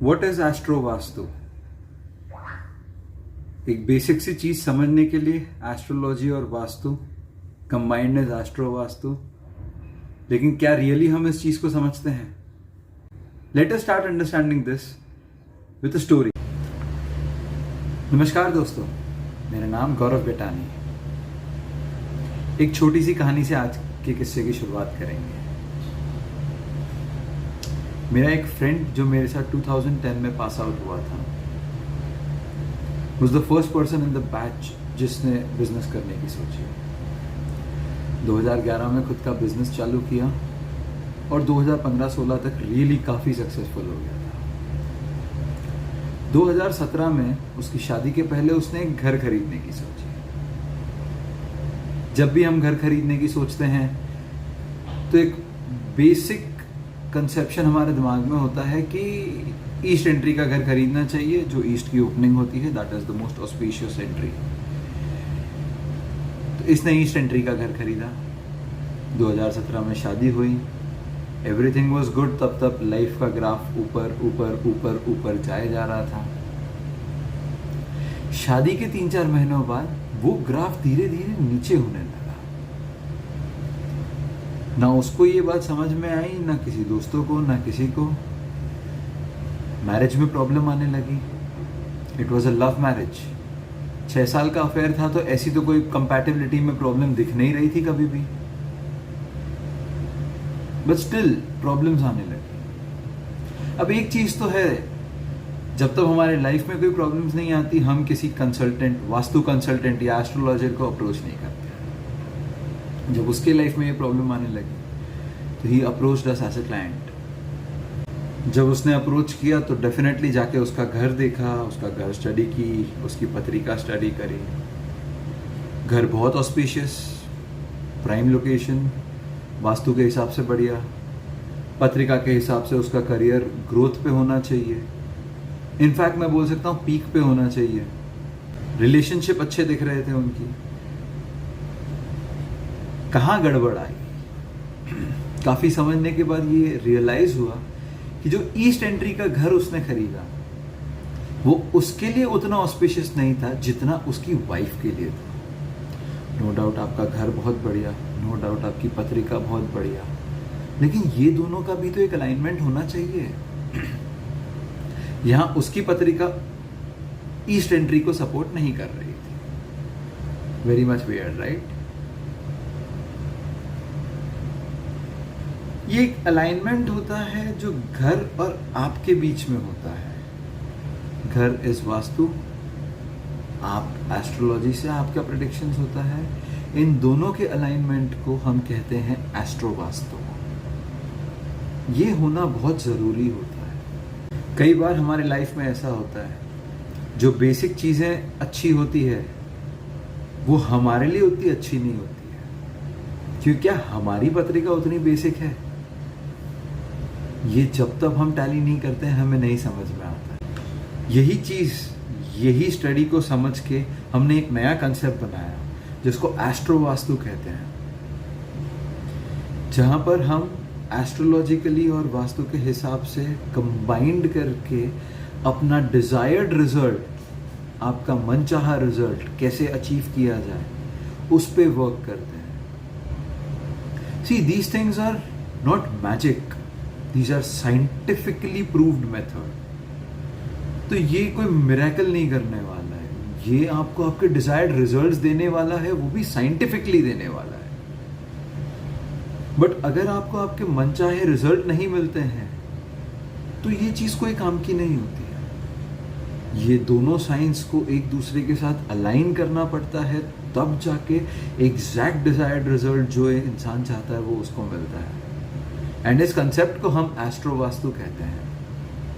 What is astro vastu? एक basic सी चीज समझने के लिए एस्ट्रोलॉजी और vastu combined is astro vastu. लेकिन क्या रियली हम इस चीज को समझते हैं? Let us start understanding this with a story. नमस्कार दोस्तों, मेरा नाम गौरव बेटानी। एक छोटी सी कहानी से आज के किस्से की शुरुआत करेंगे। मेरा एक फ्रेंड जो मेरे साथ 2010 में पास आउट हुआ था, was the first person in the batch जिसने बिजनेस करने की सोची। 2011 में खुद का बिजनेस चालू किया और 2015-16 तक रियली काफ़ी सक्सेसफुल हो गया था। 2017 में उसकी शादी के पहले उसने एक घर खरीदने की सोची। जब भी हम घर खरीदने की सोचते हैं तो एक बेसिक कंसेप्शन हमारे दिमाग में होता है कि ईस्ट एंट्री का घर खरीदना चाहिए, जो ईस्ट की ओपनिंग होती है, that is the most auspicious entry. तो इसने ईस्ट एंट्री का घर खरीदा। 2017 में शादी हुई, एवरीथिंग वाज गुड। तब तक लाइफ का ग्राफ ऊपर ऊपर ऊपर ऊपर जाए जा रहा था। शादी के 3-4 महीनों बाद वो ग्राफ धीरे धीरे नीचे होने लगा। ना उसको ये बात समझ में आई, ना किसी दोस्तों को, ना किसी को। मैरिज में प्रॉब्लम आने लगी। It was a love marriage. 6 साल का अफेयर था, तो ऐसी तो कोई कंपैटिबिलिटी में प्रॉब्लम दिख नहीं रही थी कभी भी, बट स्टिल प्रॉब्लम्स आने लगी। अब एक चीज तो है, जब तक हमारे लाइफ में कोई प्रॉब्लम्स नहीं आती, हम किसी कंसल्टेंट, वास्तु कंसल्टेंट या एस्ट्रोलॉजर को अप्रोच नहीं करते। जब उसके लाइफ में ये प्रॉब्लम आने लगी तो he approached us as a client. जब उसने अप्रोच किया तो डेफिनेटली जाके उसका घर देखा, उसका घर स्टडी की, उसकी पत्रिका स्टडी करी। घर बहुत ऑस्पिशियस, प्राइम लोकेशन, वास्तु के हिसाब से बढ़िया, पत्रिका के हिसाब से उसका करियर ग्रोथ पे होना चाहिए। इनफैक्ट मैं बोल सकता हूँ पीक पे होना चाहिए। रिलेशनशिप अच्छे दिख रहे थे उनकी। कहाँ गड़बड़ आई? काफी समझने के बाद ये रियलाइज हुआ कि जो ईस्ट एंट्री का घर उसने खरीदा वो उसके लिए उतना ऑस्पिशियस नहीं था जितना उसकी वाइफ के लिए था। नो डाउट आपका घर बहुत बढ़िया, नो डाउट आपकी पत्रिका बहुत बढ़िया, लेकिन ये दोनों का भी तो एक अलाइनमेंट होना चाहिए। यहां उसकी पत्रिका ईस्ट एंट्री को सपोर्ट नहीं कर रही थी। Very much weird, right? ये एक अलाइनमेंट होता है जो घर और आपके बीच में होता है। घर इज वास्तु, आप एस्ट्रोलॉजी से आपका प्रेडिक्शंस होता है। इन दोनों के अलाइनमेंट को हम कहते हैं एस्ट्रो वास्तु। ये होना बहुत जरूरी होता है। कई बार हमारे लाइफ में ऐसा होता है, जो बेसिक चीजें अच्छी होती है वो हमारे लिए उतनी अच्छी नहीं होती है, क्योंकि क्या हमारी पत्रिका उतनी बेसिक है? ये जब तक हम टैली नहीं करते हैं हमें नहीं समझ में आता। यही चीज, यही स्टडी को समझ के हमने एक नया कंसेप्ट बनाया जिसको एस्ट्रो वास्तु कहते हैं, जहां पर हम एस्ट्रोलॉजिकली और वास्तु के हिसाब से कंबाइंड करके अपना डिजायर्ड रिजल्ट, आपका मनचाहा रिजल्ट कैसे अचीव किया जाए, उस पे वर्क करते हैं। See, these things are not magic, these are scientifically proved method. तो ये कोई मिरेकल नहीं करने वाला है, ये आपको आपके डिजायर्ड रिजल्ट्स देने वाला है, वो भी साइंटिफिकली देने वाला है। बट अगर आपको आपके मनचाहे रिजल्ट नहीं मिलते हैं तो ये चीज कोई काम की नहीं होती है। ये दोनों साइंस को एक दूसरे के साथ अलाइन करना पड़ता है, तब जाके एग्जैक्ट डिजायर्ड रिजल्ट जो इंसान चाहता है वो उसको मिलता है। एंड इस कंसेप्ट को हम एस्ट्रो वास्तु कहते हैं।